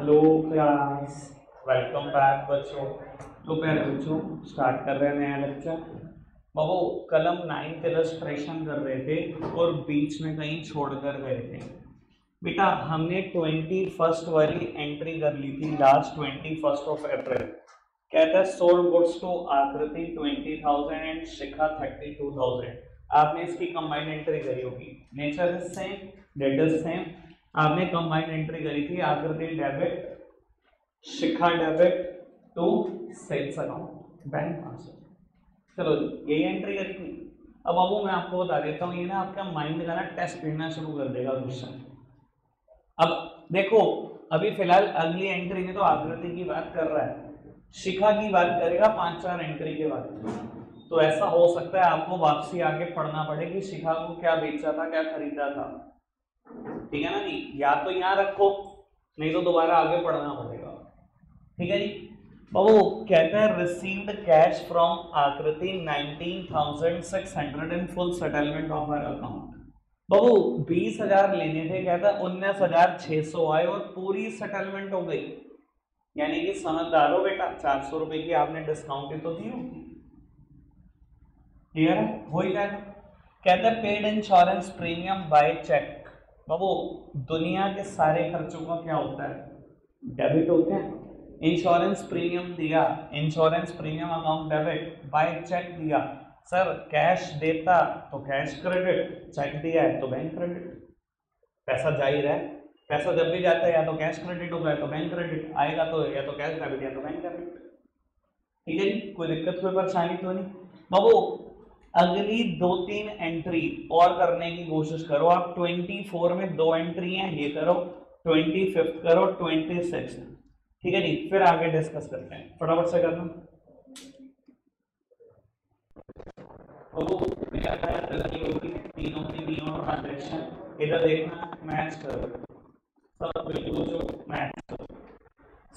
Hello class, welcome back बच्चों। तो पहले बच्चों स्टार्ट कर रहे हैं नया लेक्चर। बाबू कल हम 9th इलस्ट्रेशन कर रहे थे और बीच में कहीं छोड़कर गए थे। बेटा हमने 21st वाली एंट्री कर ली थी लास्ट 21st ऑफ अप्रैल। कहता है सोल्ड गुड्स टू आकृति 20,000 एंड शिखा 32,000। आपने इसकी कंबाइंड एंट्री करी होगी। Nature is same, date is same. आपने कंबाइंड एंट्री करी थी Aakriti debit, Shikha debit to sales account bank transfer. चलो यही एंट्री करी थी। अब बाबू मैं आपको बता देता हूँ, ये ना आपका माइंड का ना टेस्ट लेना शुरू कर देगा क्वेश्चन। अब देखो अभी फिलहाल अगली एंट्री में तो आकृति की बात कर रहा है, शिखा की बात करेगा 5-4 एंट्री के बाद। तो ऐसा हो सकता है आपको वापसी आगे पढ़ना पड़े कि शिखा को क्या बेचा था, क्या खरीदा था। ठीक है ना जी, या तो यहाँ रखो नहीं तो दोबारा आगे पढ़ना पड़ेगा। ठीक है जी। बाबू कहता है received cash from Aakriti 19,600 in full settlement of her account. बाबू 20,000 लेने थे, कहता है 19,600 आए और पूरी सेटलमेंट हो गई। यानी कि समझदार हो बेटा, 400 रुपए की आपने डिस्काउंट तो दी होगी। क्लियर है, हो ही जाएगा। कहता है paid insurance premium by cheque. बाबू दुनिया के सारे खर्चों का क्या होता है, डेबिट होते हैं। इंश्योरेंस प्रीमियम दिया, insurance premium account debit, by cheque दिया। सर कैश देता तो कैश क्रेडिट, चेक दिया है तो बैंक क्रेडिट। पैसा जाहिर है, पैसा जब भी जाता है या तो कैश क्रेडिट होगा या तो बैंक क्रेडिट आएगा, तो या तो कैश डेबिट या तो बैंक डेबिट। ठीक है जी, कोई दिक्कत कोई परेशानी तो नहीं। बाबू अगली 2-3 एंट्री और करने की कोशिश करो आप। 24 में 2 एंट्री हैं, ये करो। 25th करो, 26। ठीक है जी, फिर आगे डिस्कस करते हैं, फटाफट से करना। तीनों की तीनों ट्रांजेक्शन इधर देखना, मैच करो सब बिल्कुल जो मैच करो।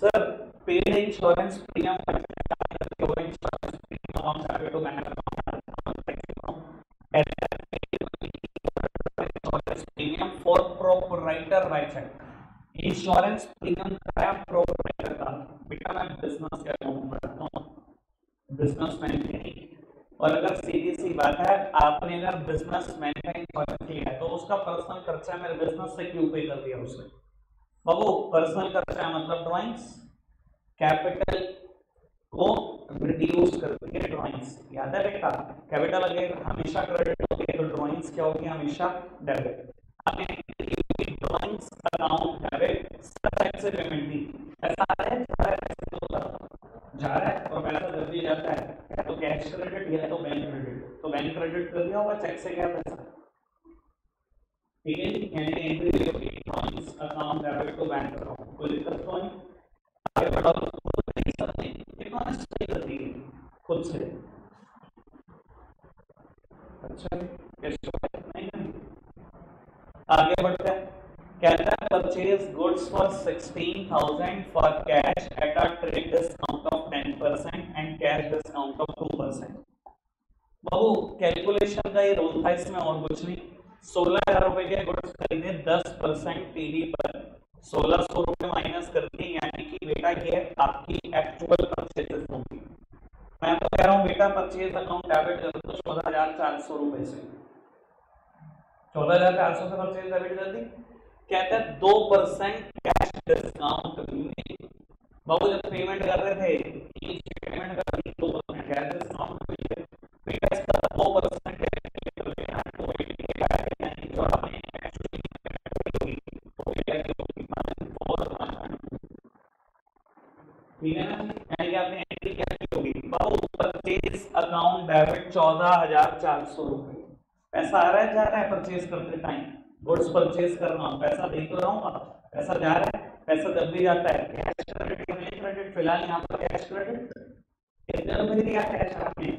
Sir paid insurance premium premium for proprietor right hand. Insurance premium कराया प्रोपराइटर का। बेटा मैं बिजनेस का अकाउंट करता हूँ, बिजनेसमैन नहीं। और अगर सीधी सी बात है, आपने अगर बिजनेसमैन का इंश्योरेंस लिया है तो उसका पर्सनल खर्चा मेरे बिजनेस से क्यों पे कर दिया उसने। बाबू पर्सनल खर्चा मतलब ड्राइंग्स, कैपिटल को रिड्यूस करती है ड्राइंग्स। याद है बेटा, कैपिटल अगर हमेशा क्रेडिट होती है तो ड्राइंग्स क्या होती है, हमेशा डेबिट। आपने ड्राइंग्स अकाउंट डेबिट से पेमेंट दी, ऐसा आ रहा है जा रहा है और पैसा जब भी जाता है या तो कैश क्रेडिट या तो बैंक क्रेडिट। तो बैंक क्रेडिट कर दिया होगा, चेक से क्या पैसा। ठीक है जी, यानी एंट्री होगी drawings account debit to bank account. कोई दिक्कत तो नहीं, आगे बढ़ाओ। खुद से अच्छा नहीं। आगे बढ़ते हैं। कहता है purchase goods for 16,000 for cash at a trade discount of 10% and cash discount of 2%। Babu calculation का ये रूल था, इसमें और कुछ नहीं। 16,000 रुपए के गुड्स खरीदे 10% टीडी पर, 1,600 रुपए माइनस कर दिए, यानी कि बेटा ये आपकी एक्चुअल परचेजेस होंगी। मैं तो कह रहा हूँ बेटा परचेज अकाउंट डेबिट कर दो 14,400 रुपए से, 14,400 से परचेज डेबिट कर दी। कहता है 2% कैश डिस्काउंट भी। बाबू जब पेमेंट कर रहे थे पेमेंट कर दी 2% कैश डिस्काउंट भी, बेटा इसका 2% ठीक है ना, यानी कि आपने एंट्री क्या की होगी। बाबू परचेज अकाउंट डेबिट 14,400 रुपए। पैसा आ रहा है जा रहा है परचेज करते टाइम, गुड्स परचेज कर रहा हूँ, पैसा दे तो रहा हूँ, पैसा जा रहा है। पैसा जब भी जाता है कैश क्रेडिट या बैंक क्रेडिट, फिलहाल यहाँ पर कैश क्रेडिट। कितने रुपए दिया कैश आपने,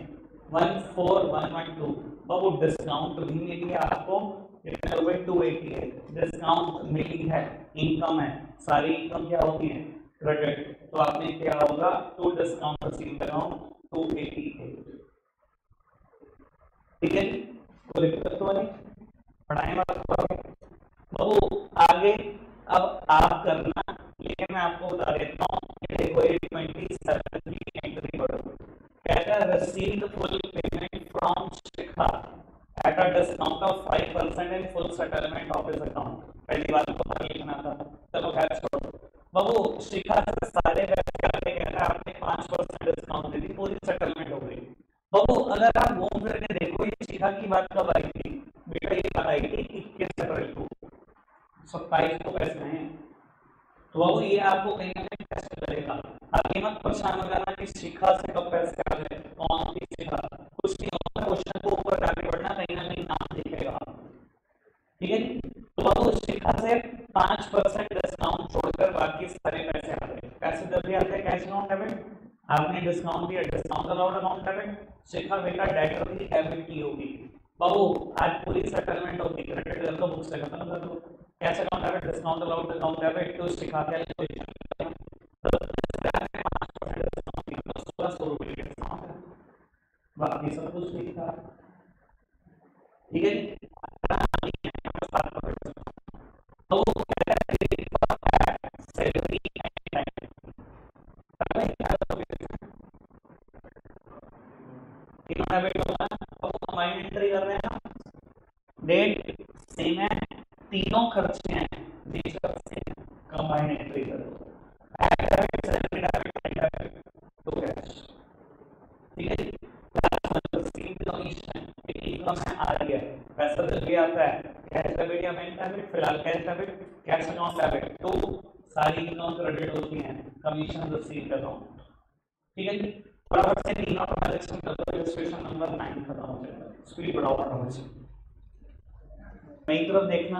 14,112। बाबू डिस्काउंट भी मिली है आपको कितने रुपए, 288 डिस्काउंट मिली है। इनकम है, सारी इनकम क्या होती है, क्रेडिट। तो आपने क्या होगा, टू डिस्काउंट रिसीव अकाउंट 288। ठीक है जी, कोई दिक्कत तो नहीं, पढ़ाएंगे बाबू आगे। अब आप करना, ये मैं आपको खैर छोड़ो। बाबू शिखा से सारे पैसे आते कहता है आपने 5% डिस्काउंट दे दी, पूरी सेटलमेंट हो गई। बाबू अगर आप घूम फिर के देखो ये शिखा की बात कब आई थी बेटा, ये बात आई थी 21 अप्रैल को, 27 को पैसे हैं। तो बाबू ये आपको कहीं ना कहीं कैसे करेगा, आप ये मत परेशान हो जाना कि शिखा से कब पैसे आ गए, कौन सी शिखा, कुछ नहीं होगा, क्वेश्चन को ऊपर आगे बढ़ना, कहीं ना कहीं नाम दिखेगा। ठीक है, तो बाबू शिखा से 5% डिस्काउंट छोड़कर बाकी सारे पैसे आ गए। पैसे जब भी आते हैं कैश अकाउंट डेबिट, आपने डिस्काउंट दिया, डिस्काउंट अलाउड अकाउंट डेबिट, शिखा बेटा डेटर की डेबिट की होगी। बाबू आज पूरी सेटलमेंट होगी, क्रेडिट कर दो, बुक से खत्म कर दो, cash account debit, discount allowed account debit, तो शिखा क्या कैलकुलेशन, तो 5% डिस्काउंट दिया तो 1600 रुपए का डिस्काउंट है, बाकी सब कुछ ठीक था। ठीक है जी, तो वो कहता है सैलरी कंबाइंड एंट्री कर रहे हैं, डेट सेम है, तीनों खर्चे हैं, कंबाइंड एंट्री करो, तो कैश। ठीक है जी, आ रही है, पैसा जब भी आता है कैश डेबिट या बैंक डेबिट, फिलहाल cash debit, cash account debit, तो सारी इनकम क्रेडिट होती हैं, कमीशन रिसीव अकाउंट। ठीक है जी, फटाफट से तीनों ट्रांजैक्शन कर दो, इलस्ट्रेशन नंबर 9 खत्म हो जाएगा, स्पीड बढ़ाओ फटाफट से, मेरी तरफ देखना,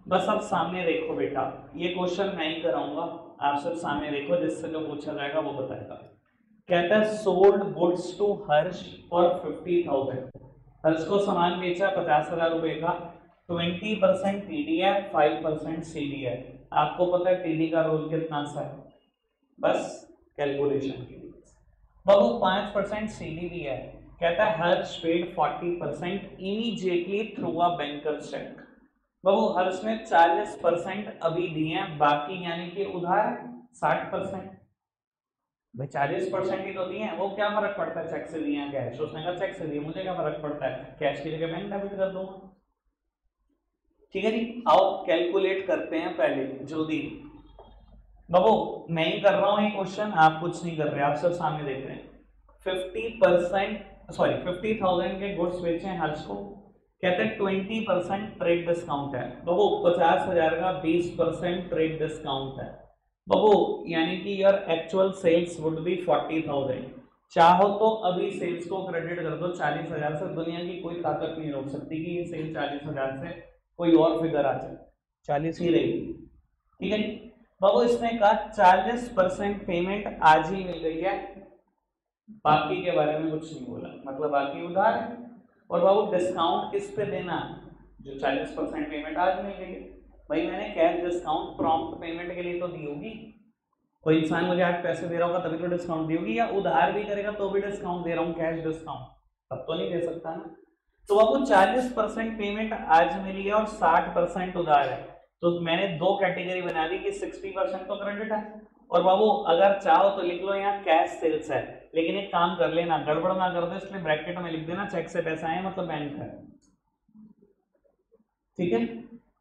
बस आप सामने देखो बेटा, ये क्वेश्चन मैं ही कराऊंगा, आप सब सामने देखो, जिससे जो पूछा जाएगा वो बताएगा। कहता है sold goods to Harsh for 50,000, Harsh को सामान बेचा 50,000 रुपए का, 20% टीडी है, 5% सीडी है। आपको पता है टीडी का रोल कितना सा है, बस कैलकुलेशन के लिए। बाबू 5% सीडी भी है, कहता है Harsh paid 40% immediately through a banker's cheque. बाबू हर्ष ने 40% अभी दिए हैं, बाकी यानी कि उधार 60%, भाई 40% ही तो दिए हैं, वो क्या फर्क पड़ता है चेक से दिए हैं कैश, उसने कहा चेक से दिए, मुझे क्या फर्क पड़ता है, कैश की जगह बैंक डेबिट कर दूंगा। ठीक है जी, आओ कैलकुलेट करते हैं पहले जल्दी। बाबू मैं ही कर रहा हूं ये क्वेश्चन, आप कुछ नहीं कर रहे, आप सब सामने देख रहे हैं। 50,000 के गुड्स बेचे हैं हर्ष को, कहते हैं 20% ट्रेड डिस्काउंट है। बाबू 50,000 का 20% ट्रेड डिस्काउंट है। बाबू यानी कि your actual sales would be 40,000। चाहो तो अभी सेल्स को क्रेडिट कर दो 40,000 से, दुनिया की कोई ताकत नहीं रोक सकती कि ये सेल 40,000 से कोई और फिगर आ जाए, 40 ही रहेगी। ठीक है, बाबू इसने कहा 40% पेमेंट आज ही मिल गई है, बाकी के बारे में कुछ नहीं बोला, मतलब बाकी उधार है। और बाबू डिस्काउंट किस पे देना, जो 40% पेमेंट आज मिल गई है, भाई मैंने कैश डिस्काउंट प्रॉम्प्ट पेमेंट के लिए तो दी होगी, कोई इंसान मुझे आज पैसे दे रहा होगा तभी तो डिस्काउंट दी होगी, या उधार भी करेगा तो भी डिस्काउंट दे रहा हूँ कैश डिस्काउंट, तब तो नहीं दे सकता ना। तो बाबू 40% पेमेंट आज मिली है और 60% उधार है, तो मैंने दो कैटेगरी बना दी कि 60% तो क्रेडिट है, और बाबू अगर चाहो तो लिख लो यहाँ कैश सेल्स है, लेकिन एक काम कर लेना, गड़बड़ ना कर दो, इसलिए ब्रैकेट में लिख देना चेक से पैसा आए मतलब बैंक है। ठीक है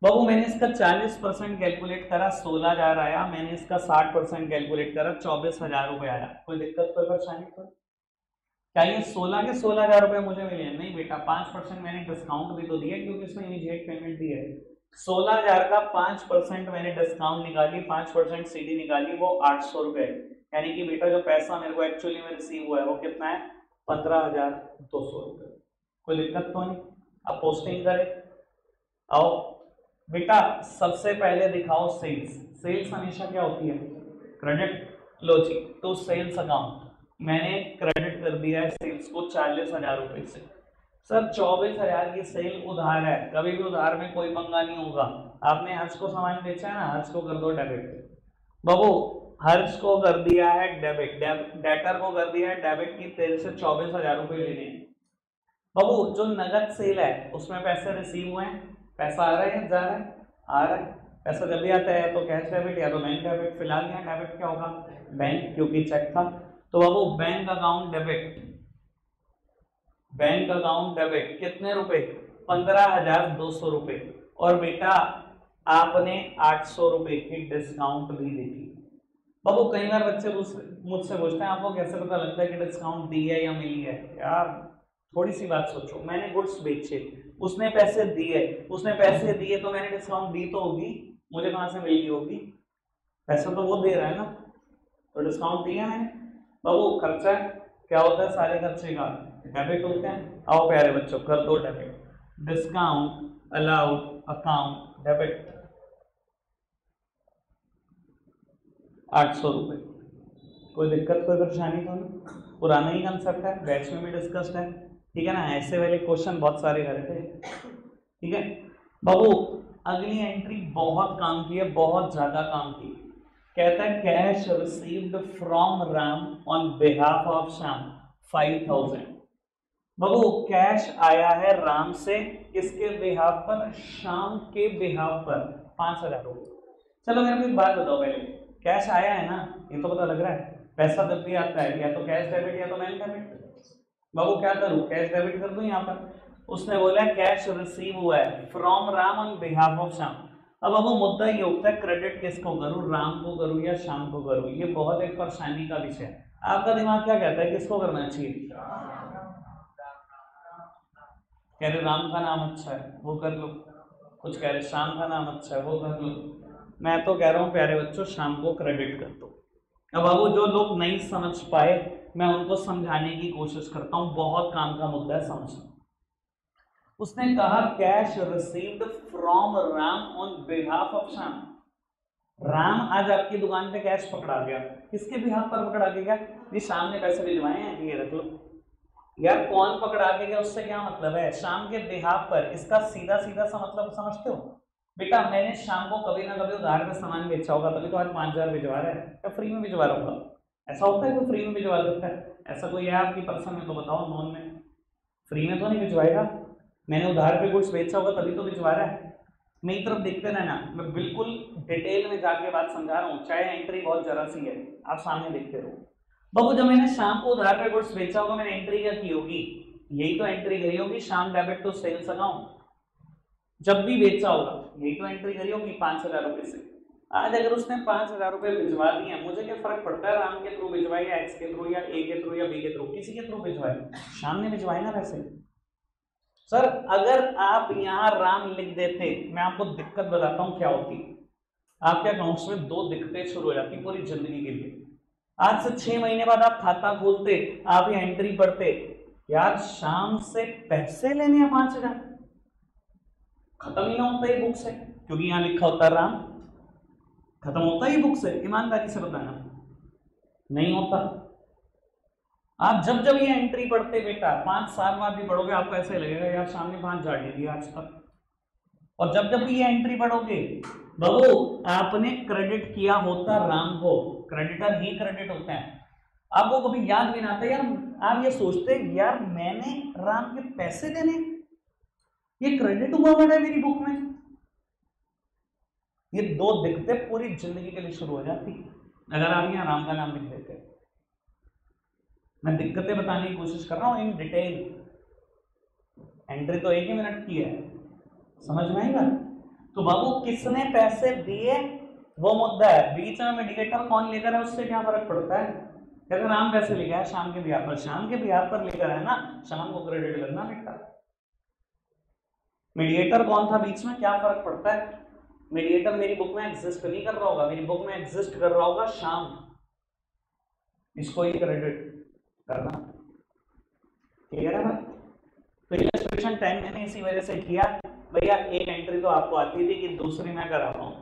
बाबू, मैंने इसका 40% कैलकुलेट करा 16,000 आया, मैंने इसका 60% कैलकुलेट करा 24,000 रुपए आया। कोई दिक्कत कोई परेशानी कोई? क्या ये 16 के 16,000 रुपए मुझे मिले? नहीं बेटा, 5% मैंने डिस्काउंट भी तो दिया क्योंकि इसमें इमीडिएट पेमेंट दी है। 16,000 का 5% मैंने डिस्काउंट निकाली, 5% सीडी निकाली, वो 800 रुपए, यानी कि बेटा जो पैसा मेरे को एक्चुअली में रिसीव हुआ है वो कितना है, 15,200 रुपए। कोई दिक्कत तो नहीं? अब पोस्टिंग करें, आओ बेटा सबसे पहले दिखाओ सेल्स। सेल्स हमेशा क्या होती है, क्रेडिट। लो जी, तो सेल्स अकाउंट मैंने क्रेडिट कर दिया है सेल्स को 40,000 रुपए से। सर 24,000 की सेल उधार है, कभी भी उधार में कोई पंगा नहीं होगा। आपने हर्ष को सामान बेचा है ना, हर्ष को कर दो डेबिट। बाबू हर्ष को कर दिया है डेबिट, डेटर को कर दिया है डेबिट की तेल से 24,000 रुपए लेने हैं। बाबू जो नगद सेल है उसमें पैसे रिसीव हुए हैं, पैसा आ रहा है जा रहा है, आ रहा है। पैसा जब भी आता है तो कैश डेबिट या तो बैंक डेबिट, फिलहाल यहाँ डेबिट क्या होगा, बैंक, क्योंकि चेक था। तो बाबू bank account debit, bank account debit कितने रुपए, 15,200 रुपए। और बेटा आपने 800 रुपए की डिस्काउंट भी दी थी। बाबू कई बार बच्चे मुझसे पूछते हैं आपको कैसे पता लगता है कि डिस्काउंट दी है या मिली है। यार थोड़ी सी बात सोचो, मैंने गुड्स बेचे, उसने पैसे दिए तो मैंने डिस्काउंट दी तो होगी, मुझे कहां से मिल गई होगी? पैसा तो वो दे रहा है ना, तो डिस्काउंट दिया मैंने। बाबू खर्चा क्या होता है? सारे खर्चे का डेबिट होते हैं। आओ प्यारे बच्चों कर दो debit. Discount allowed account debit 800 रुपए। कोई दिक्कत कोई परेशानी तो नहीं? पुराना ही कंसेप्ट है, बैच में भी डिस्कस्ड है, ठीक है ना? ऐसे वाले क्वेश्चन बहुत सारे करे थे, ठीक है बाबू। अगली एंट्री बहुत काम की है, बहुत ज्यादा काम की। कहता है cash received from Ram on behalf of Shyam 5000। Babu cash आया है राम से, किसके बिहाफ पर? श्याम के बिहाफ पर 5000 रुपये। चलो मेरे को एक बात बताओ, पहले कैश आया है ना, ये तो पता लग रहा है। पैसा जब भी आता है या तो कैश डेबिट या तो बैंक डेबिट। बाबू क्या करूं, कैश डेबिट कर दूं? यहाँ पर उसने बोला कैश रिसीव हुआ है from Ram on behalf of Shyam. अब बाबू मुद्दा ये उठता है क्रेडिट किसको करूं, राम को करूं या श्याम को करूं? ये बहुत एक परेशानी का विषय है। आपका दिमाग क्या कहता है, किसको करना चाहिए? कह रहे राम का नाम अच्छा है वो कर लो, कुछ कह रहे श्याम का नाम अच्छा है वो कर लो। मैं तो कह रहा हूँ प्यारे बच्चों श्याम को क्रेडिट कर दो। अब बाबू जो लोग नहीं समझ पाए मैं उनको समझाने की कोशिश करता हूँ, बहुत काम का मुद्दा है समझना। उसने कहा cash received from Ram on behalf of Shyam. Ram आज आपकी दुकान पे कैश पकड़ा गया, किसके बिहाफ पर पकड़ा के गया? जी श्याम ने पैसे भिजवाए हैं, ये रख लो। यार कौन पकड़ा के गया उससे क्या मतलब है? श्याम के बिहाफ पर। इसका सीधा सीधा सा मतलब समझते हो बेटा? मैंने शाम को कभी ना कभी उधार में सामान बेचा होगा, तभी तो आज 5000 भिजवा रहा है, या फ्री में भिजवा रहा होगा। ऐसा होता है कोई फ्री में भिजवा देता है? ऐसा कोई है आपकी पर्सन में तो बताओ, नॉन में? फ्री में तो नहीं भिजवाएगा, मैंने उधार पे कुछ बेचा होगा तभी तो भिजवा रहा है। मेरी तरफ देखते रहना, मैं बिल्कुल डिटेल में जाके बात समझा रहा हूँ, चाहे एंट्री बहुत जरा सी है, आप सामने देखते रहो। बाबू जब मैंने शाम को उधार पे गुड्स बेचा होगा, मैंने एंट्री क्या की होगी? यही तो एंट्री करी होगी, शाम डेबिट टू सेल्स अकाउंट। जब भी बेचा होगा यही तो एंट्री करी होगी 5000 रुपए से। आज अगर उसने 5000 रुपए भिजवा दिए, मुझे क्या फर्क पड़ता है राम के थ्रू भिजवाए या एक्स के थ्रू या ए के थ्रू या बी के थ्रू, किसी के थ्रू भिजवाए, शाम ने भिजवाए ना वैसे। सर अगर आप यहाँ राम लिख देते, मैं आपको दिक्कत बताता हूँ क्या होती। आपके अकाउंट्स में 2 दिक्कतें शुरू हो जाती पूरी जिंदगी के लिए। आज से 6 महीने बाद आप खाता खोलते, आप ये एंट्री पढ़ते, यार शाम से पैसे लेने हैं 5000, खत्म ही ना होता ही बुक से, क्योंकि यहां लिखा होता है राम, खत्म होता ही बुक से। ईमानदारी से बताना, नहीं होता। आप जब जब ये एंट्री पढ़ते बेटा, 5 साल बाद भी पढ़ोगे, आपको ऐसे लगेगा यार शाम ने 5 झाड़ी दी आज तक। और जब जब भी ये एंट्री पढ़ोगे बाबू, आपने क्रेडिट किया होता राम को, क्रेडिटर ही क्रेडिट होता है। आपको कभी याद भी ना आता यार, आप ये सोचते यार मैंने राम के पैसे देने, ये क्रेडिट हुआ बड़ा है मेरी बुक में। ये 2 दिक्कतें पूरी जिंदगी के लिए शुरू हो जाती अगर आप यहाँ राम का नाम लिख देते। मैं दिक्कतें बताने की कोशिश कर रहा हूं इन डिटेल। एंट्री तो 1 ही मिनट की है, समझ में आएगा? तो बाबू किसने पैसे दिए वो मुद्दा है, बीच में मीडिएटर कौन लेकर है उससे क्या फर्क पड़ता है? अगर राम पैसे ले गया शाम के बिहार पर, शाम के बिहार पर लेकर है ना, शाम को क्रेडिट करना बेटा। मीडिएटर कौन था बीच में, क्या फर्क पड़ता है? मीडिएटर मेरी बुक में एग्जिस्ट नहीं कर रहा होगा, मेरी बुक में एग्जिस्ट कर रहा होगा शाम, इसको ही क्रेडिट करना। क्लियर है बात? तो इलस्ट्रेशन 10 मैंने इसी वजह से किया भैया, एक एंट्री तो आपको आती थी कि दूसरी मैं करा रहा हूं।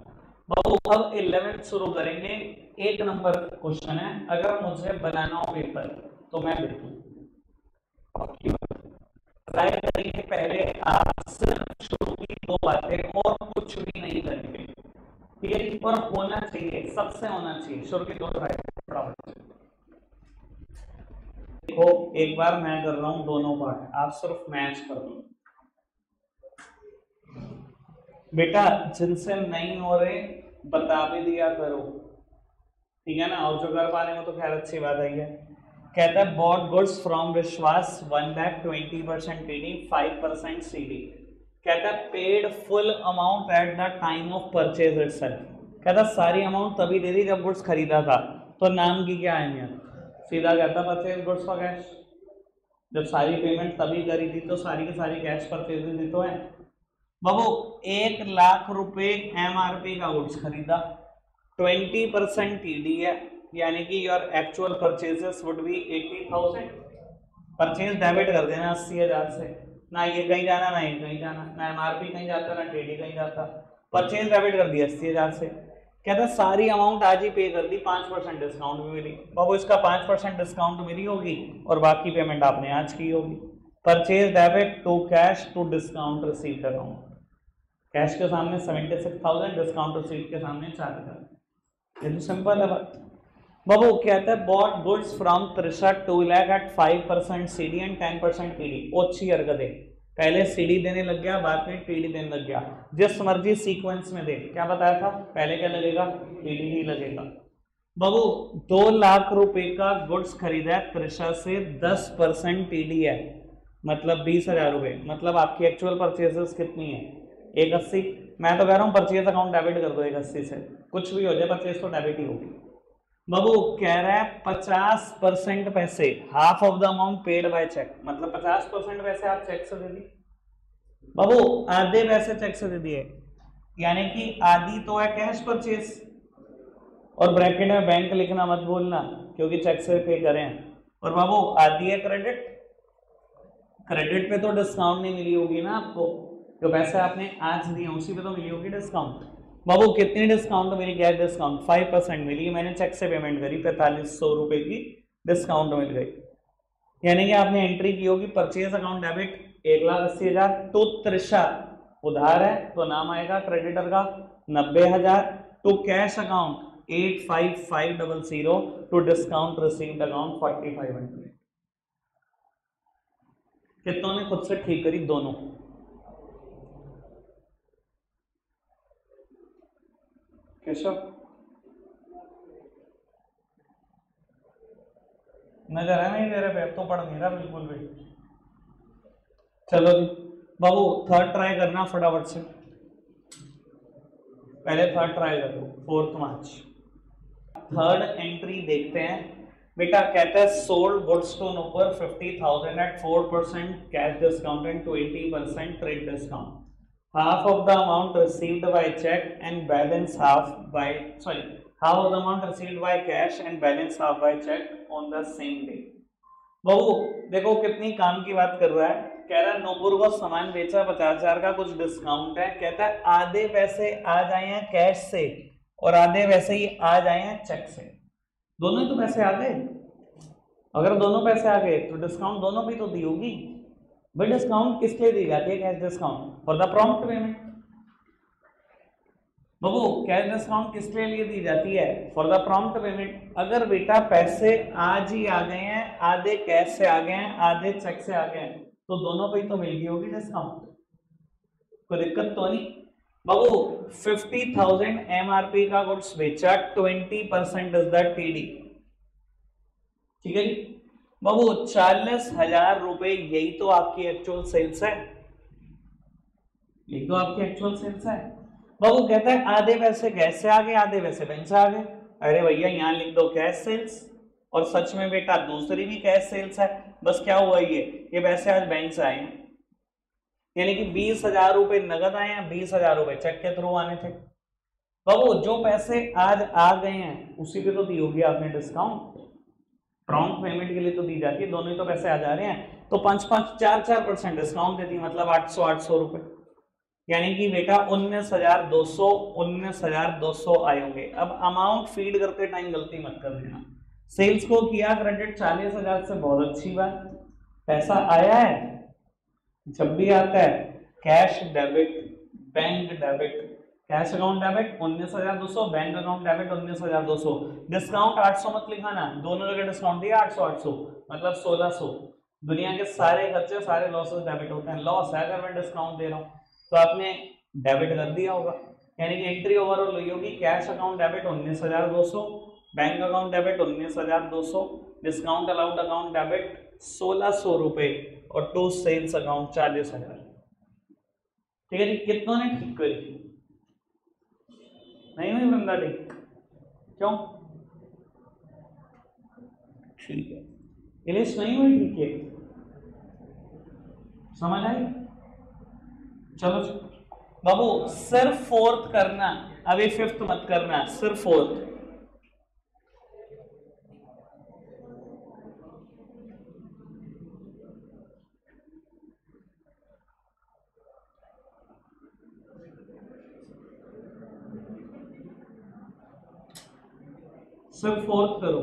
अब 11th शुरू करेंगे। 1 नंबर क्वेश्चन है, अगर मुझे बनाना हो पेपर तो मैं बिल्कुल ट्राई करेंगे। पहले आप सिर्फ शुरू की 2 बातें और कुछ भी नहीं करेंगे, ठीक है? और होना चाहिए, सबसे होना चाहिए, शुरू की 2 ट्राई। देखो एक बार मैं कर रहा हूं दोनों पार्ट, आप सिर्फ मैच कर लो बेटा। जिनसे नहीं हो रहे बता भी दिया करो, ठीक है ना? और जो कर पा रहे हो तो खैर अच्छी बात है। कहता है बॉट गुड्स फ्रॉम विश्वास 1,20% TD 5% CD। कहता है paid full amount at the time of purchase itself, कहता सारी अमाउंट तभी दे दी जब गुड्स खरीदा था, तो नाम की क्या अहमियत, सीधा कहता परचेज गुड्स फॉर कैश, जब सारी पेमेंट तभी करी थी तो सारी की सारी कैश परचेजेज ही तो है। बाबू 1,00,000 रुपए एमआरपी का गुड्स खरीदा, 20% टीडी है, यानी कि your actual purchases would be 80,000, purchase debit कर देना 80,000 से, ना ये कहीं जाना ना ये कहीं जाना, ना एमआरपी कहीं जाता ना टीडी कहीं जाता, परचेज डेबिट कर दिया 80,000 से। कहता सारी अमाउंट आज ही पे कर दी, 5% डिस्काउंट भी मिली, बाबू इसका 5% डिस्काउंट मिली होगी और बाकी पेमेंट आपने आज की होगी। Purchase debit to cash to discount received account, cash के सामने 76,000, डिस्काउंट रिसीव्ड के सामने 4,000, ये तो सिंपल है बात। बाबू कहता है bought goods from Trisha 2 lakh at 5% CD and 10% TD, अच्छी हरकत है, पहले सीडी देने लग गया बाद में टीडी देने लग गया, जिस मर्जी सीक्वेंस में दे, क्या बताया था पहले क्या लगेगा, टीडी ही लगेगा। बाबू 2 लाख रुपए का गुड्स खरीदा है त्रिशा से, 10% टीडी है, मतलब 20,000 रुपए, मतलब आपकी एक्चुअल परचेजेस कितनी है 180, मैं तो कह रहा हूँ परचेज अकाउंट डेबिट कर दो 180 से, कुछ भी हो जाए परचेज तो डेबिट ही होगी। बाबू कह रहा है 50% पैसे, half off the amount paid by cheque, मतलब 50% पैसे आप चेक से दे दिए, बाबू आधे पैसे चेक से दे दिए, यानी कि आधी तो है कैश परचेज, और ब्रैकेट में बैंक लिखना मत भूलना क्योंकि चेक से पे करें, और बाबू आधी है क्रेडिट, क्रेडिट पे तो डिस्काउंट नहीं मिली होगी ना आपको, जो पैसे आपने आज दिए उसी पे तो मिली होगी डिस्काउंट। बाबू कितनी डिस्काउंट मिली, क्या डिस्काउंट 5% मिली, मैंने चेक से पेमेंट करी 4500 रुपए की डिस्काउंट मिल गई, यानी कि आपने एंट्री की होगी purchase account debit 1,80,000 to Trisha, उधार है तो नाम आएगा क्रेडिटर का 90,000, to cash account 85500, to discount received account 4500। कितनों ने खुद से ठीक करी, दोनों, केशव नजर है नहीं दे रहे पे, तो पढ़ नहीं रहा बिल्कुल भी। चलो जी बाबू थर्ड ट्राई करना फटाफट से, पहले थर्ड ट्राई करो, 4 मार्च। थर्ड एंट्री देखते हैं बेटा, कहता है सोल्ड गुड्स टू ऊपर 50,000 at 4% cash discount and 20% trade discount, half of the amount received by check and balance half of the amount received by cash and balance half by check on the same day। बहू देखो कितनी काम की बात कर रहा है, कह रहा है नूपुर को सामान बेचा 50,000 का, कुछ डिस्काउंट है, कहता है आधे पैसे आ जाए हैं कैश से और आधे पैसे ही आ जाए हैं चेक से, दोनों ही तो पैसे आ गए, अगर दोनों पैसे आ गए तो डिस्काउंट दोनों भी तो दी होगी, भाई डिस्काउंट किस लिए दी जाती है, cash discount for the prompt payment. Babu cash discount किस लिए दी जाती है, फॉर द प्रॉम्प्ट पेमेंट। अगर बेटा पैसे आज ही आ गए हैं, आधे कैश से आ गए हैं आधे चेक से आ गए हैं, तो दोनों पे ही तो मिल गई होगी डिस्काउंट, कोई दिक्कत तो नहीं। बाबू 50,000 एमआरपी का गुड्स बेचा, 20% इज द टीडी, ठीक है जी। बाबू 40,000 रुपए, यही तो आपकी एक्चुअल सेल्स है, यही तो आपकी एक्चुअल सेल्स है। बाबू कहता है आधे पैसे कैश से आ गए आधे पैसे बैंक से आ गए, अरे भैया यहाँ लिख दो कैश सेल्स, और सच में बेटा दूसरी भी कैश सेल्स है, बस क्या हुआ ये पैसे आज बैंक से आए हैं, यानी कि 20,000 रुपए नगद आए हैं, 20,000 रुपए चेक के थ्रू आने थे। बाबू जो पैसे आज आ गए हैं उसी पे तो दी होगी आपने डिस्काउंट, प्रॉम्प्ट पेमेंट के लिए तो दी जाती है, दोनों ही तो पैसे आ जा रहे हैं, तो 5-5-4% डिस्काउंट देती, मतलब 800 रुपए, यानी कि बेटा 19,200 आए होंगे। अब अमाउंट फीड करते टाइम गलती मत कर देना, सेल्स को किया क्रेडिट 40,000 से, बहुत अच्छी बात, पैसा आया है, जब भी आता है cash debit bank debit, cash account debit 19,200, bank account debit 19,200, discount 800 मत लिखाना, दोनों जगह डिस्काउंट दिया 800 मतलब 1,600, दुनिया के सारे खर्चे सारे लॉसेस डेबिट होते हैं, लॉस है अगर मैं डिस्काउंट दे रहा हूँ तो आपने डेबिट कर दिया होगा, यानी कि एंट्री ओवरऑल हुई होगी cash account debit 19,200, bank account debit 19,200, discount allowed account debit 1,600 रुपए और टू सेल्स अकाउंट 40,000। ठीक है जी, कितनों ने ठीक करी? नहीं हुई वृंदा ठीक? क्यों? ठीक है, इलिश नहीं हुई ठीक है, समझ आई? चलो बाबू सिर्फ फोर्थ करना, अभी फिफ्थ मत करना, सिर्फ फोर्थ। सिर्फ फोर्थ करो।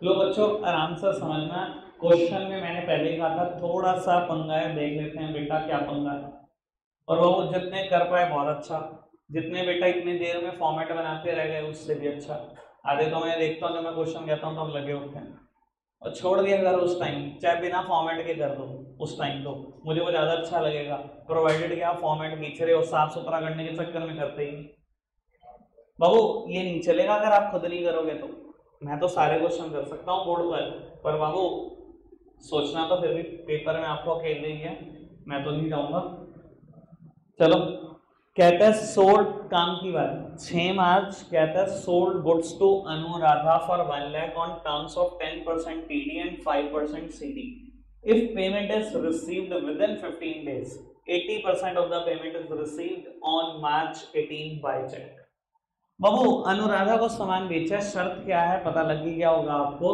लो बच्चों आराम से समझना, क्वेश्चन में मैंने पहले ही कहा था थोड़ा सा पंगा है, देख लेते हैं बेटा क्या पंगा है। और वो जितने कर पाए बहुत अच्छा, जितने बेटा इतनी देर में फॉर्मेट बनाते रह गए उससे भी अच्छा। आधे तो मैं देखता हूँ जब मैं क्वेश्चन कहता हूँ तो हम लगे होते हैं, और छोड़ दिया करो उस टाइम, चाहे बिना फॉर्मेट के कर दो उस टाइम, तो मुझे वो ज़्यादा अच्छा लगेगा, प्रोवाइडेड कि आप फॉर्मेट खींच रहे हो, साफ सुथरा करने के चक्कर में करते ही। बाबू ये नहीं चलेगा अगर आप खुद नहीं करोगे तो। मैं तो सारे क्वेश्चन कर सकता हूँ बोर्ड पर बाबू सोचना तो फिर भी पेपर में आपको अकेले ही है, मैं तो नहीं जाऊंगा। चलो कहता है सोल्ड, काम की बात 6 मार्च, कहता है sold goods to Anuradha for 1 lakh on terms of 10% TD and 5% CD. If payment is received within 15 days, 80% of the payment is received on March 18 by cheque. बाबू अनुराधा को सामान बेचा है, शर्त क्या है पता लग ही गया होगा आपको,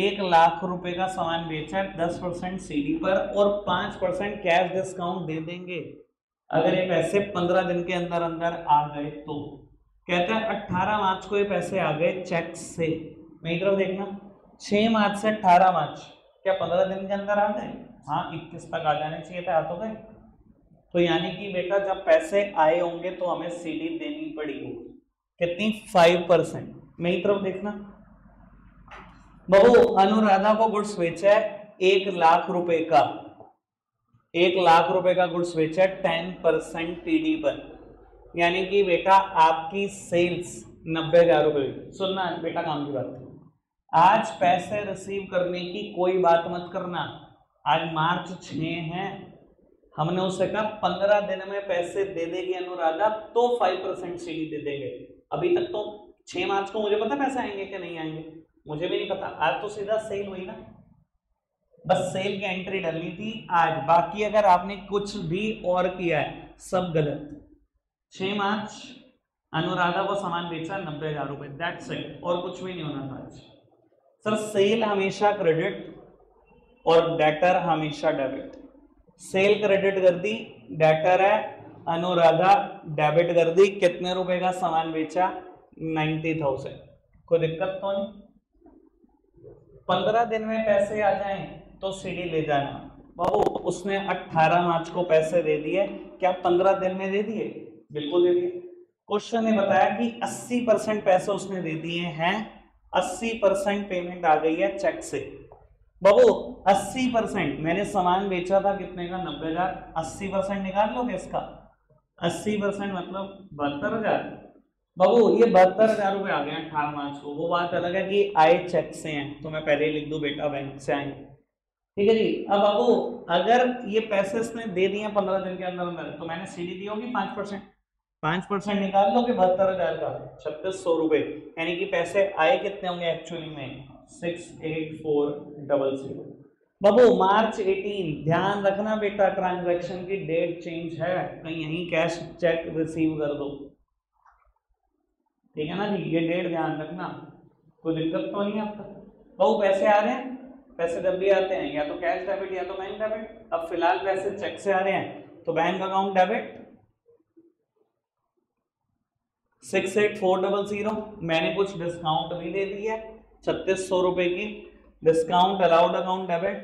1 लाख रुपए का सामान बेचा है, 10% सीडी पर और 5% कैश डिस्काउंट दे देंगे अगर ये पैसे 15 दिन के अंदर अंदर आ गए तो। कहते हैं 18 मार्च को ये पैसे आ गए चेक से, मेरी तरफ देखना, 6 मार्च से 18 मार्च, क्या 15 दिन के अंदर आ गए? हाँ 21 तक आ जाने चाहिए थे, आ तो गए। तो यानी कि बेटा जब पैसे आए होंगे तो हमें सीडी देनी पड़ी होगी, कितनी? 5%। मेरी तरफ देखना बाबू, अनुराधा को गुड्स बेचा है 1 लाख रुपए का, 1 लाख रुपए का गुड्स बेचा 10% टीडी पर, यानी कि बेटा आपकी सेल्स 90,000 रुपए। सुनना बेटा काम की बात, आज पैसे रिसीव करने की कोई बात मत करना, आज मार्च 6 है, हमने उससे कहा 15 दिन में पैसे दे देगी अनुराधा तो 5% सीडी दे देंगे। अभी तक तो 6 मार्च को मुझे पता पैसे आएंगे कि नहीं आएंगे, मुझे भी नहीं पता, आज तो सीधा सेल हुई ना, बस सेल की एंट्री डालनी थी आज, बाकी अगर आपने कुछ भी और किया है सब गलत। 6 मार्च अनुराधा को सामान बेचा 90,000 रुपए, दैट्स इट, और कुछ भी नहीं होना था आज। सर सेल हमेशा क्रेडिट और डेटर हमेशा डेबिट, सेल क्रेडिट कर दी, डेटर है अनुराधा डेबिट कर दी, कितने रुपए का सामान बेचा? 90,000, कोई दिक्कत तो नहीं? 15 दिन में पैसे आ जाएं तो सीडी ले जाना। बाबू उसने 18 मार्च को पैसे दे दिए, क्या 15 दिन में दे दिए? बिल्कुल दे दिए। क्वेश्चन ने बताया कि 80% पैसे उसने दे दिए हैं, 80% पेमेंट आ गई है चेक से। बाबू 80%, मैंने सामान बेचा था कितने का? 90,000, 80% निकाल लोगे इसका? 80% मतलब 72,000। बाबू ये 72,000 रुपए आ गए 18 मार्च को, वो बात अलग है कि आए चेक से हैं, तो मैं पहले ही लिख दूं बेटा बैंक से आए, ठीक है जी। अब बाबू अगर ये पैसे इसने दे दिए 15 दिन के अंदर अंदर, तो मैंने सीडी दी होगी 5%, 5% निकाल लोगे 72,000 का 3600 रुपए, यानी कि पैसे आए कितने होंगे एक्चुअली में? 68400। बाबू मार्च 18, ध्यान रखना बेटा ट्रांजैक्शन की डेट चेंज है, कहीं यहीं कैश चेक रिसीव कर दो, ठीक है ना जी, ये डेट ध्यान रखना, कोई दिक्कत तो नहीं आपका? बाबू पैसे आ रहे हैं, पैसे जब भी आते हैं या तो कैश डेबिट या तो बैंक डेबिट, अब फिलहाल पैसे चेक से आ रहे हैं तो बैंक अकाउंट डेबिट 68400, मैंने कुछ डिस्काउंट भी दे दी है 3600 रुपए की, डिस्काउंट अलाउड अकाउंट डेबिट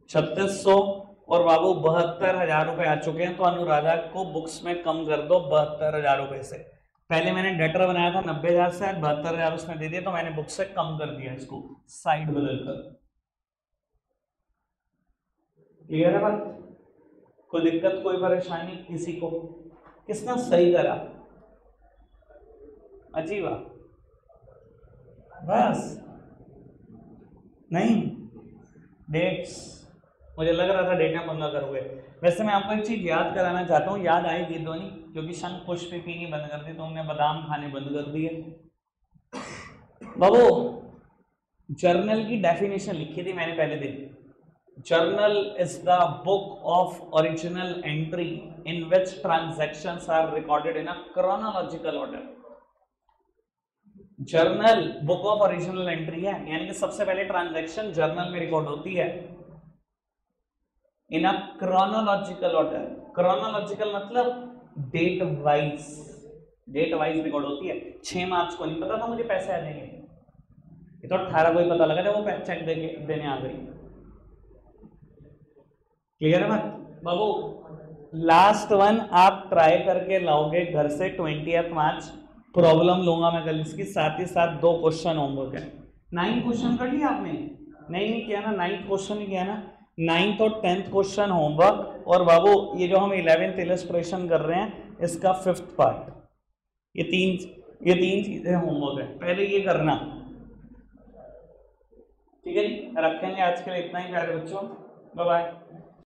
3600, और बाबू 72,000 रुपए आ चुके हैं, तो अनुराधा को बुक्स में कम कर दो 72,000 रुपए से। पहले मैंने डेटर बनाया था 90,000 से, 72,000 उसने दे दिया, तो मैंने बुक से कम कर दिया इसको साइड बदल कर। क्लियर है बात? कोई दिक्कत कोई परेशानी किसी को? किसने सही करा? अजीबा बस नहीं, डेट्स मुझे लग रहा था डेटा पंगा करोगे। वैसे मैं आपको एक चीज याद कराना चाहता हूँ, याद आएगी धोनी, क्योंकि शंख पुष्प पीनी बंद कर दी, तुमने बादाम खाने बंद कर दिए। बाबू जर्नल की डेफिनेशन लिखी थी मैंने पहले दिन। Journal is the book of original entry in which transactions are recorded in a chronological order. Journal book of original entry है, यानी कि सबसे पहले ट्रांजैक्शन जर्नल में रिकॉर्ड होती है in a chronological order. Chronological मतलब date wise, date wise record होती है। 6 मार्च को नहीं पता था मुझे पैसे आ जाएंगे, ये तो 18 को ही पता लगा जब वो चेक देने आ गई। क्लियर है बात बाबू? लास्ट वन आप ट्राई करके लाओगे घर से 20 मार्च, प्रॉब्लम लूंगा मैं कल इसकी, साथ ही साथ 2 क्वेश्चन होंगे। क्या 9 क्वेश्चन कर लिया आपने? नहीं किया ना, 9th क्वेश्चन ही किया ना। 9th और 10th क्वेश्चन होमवर्क, और बाबू ये जो हम 11th इलस्ट्रेशन कर रहे हैं इसका 5th पार्ट, ये तीन चीजें होमवर्क है, पहले ये करना। ठीक है जी, रखेंगे आज के लिए इतना ही प्यारे बच्चों, बाय बाय।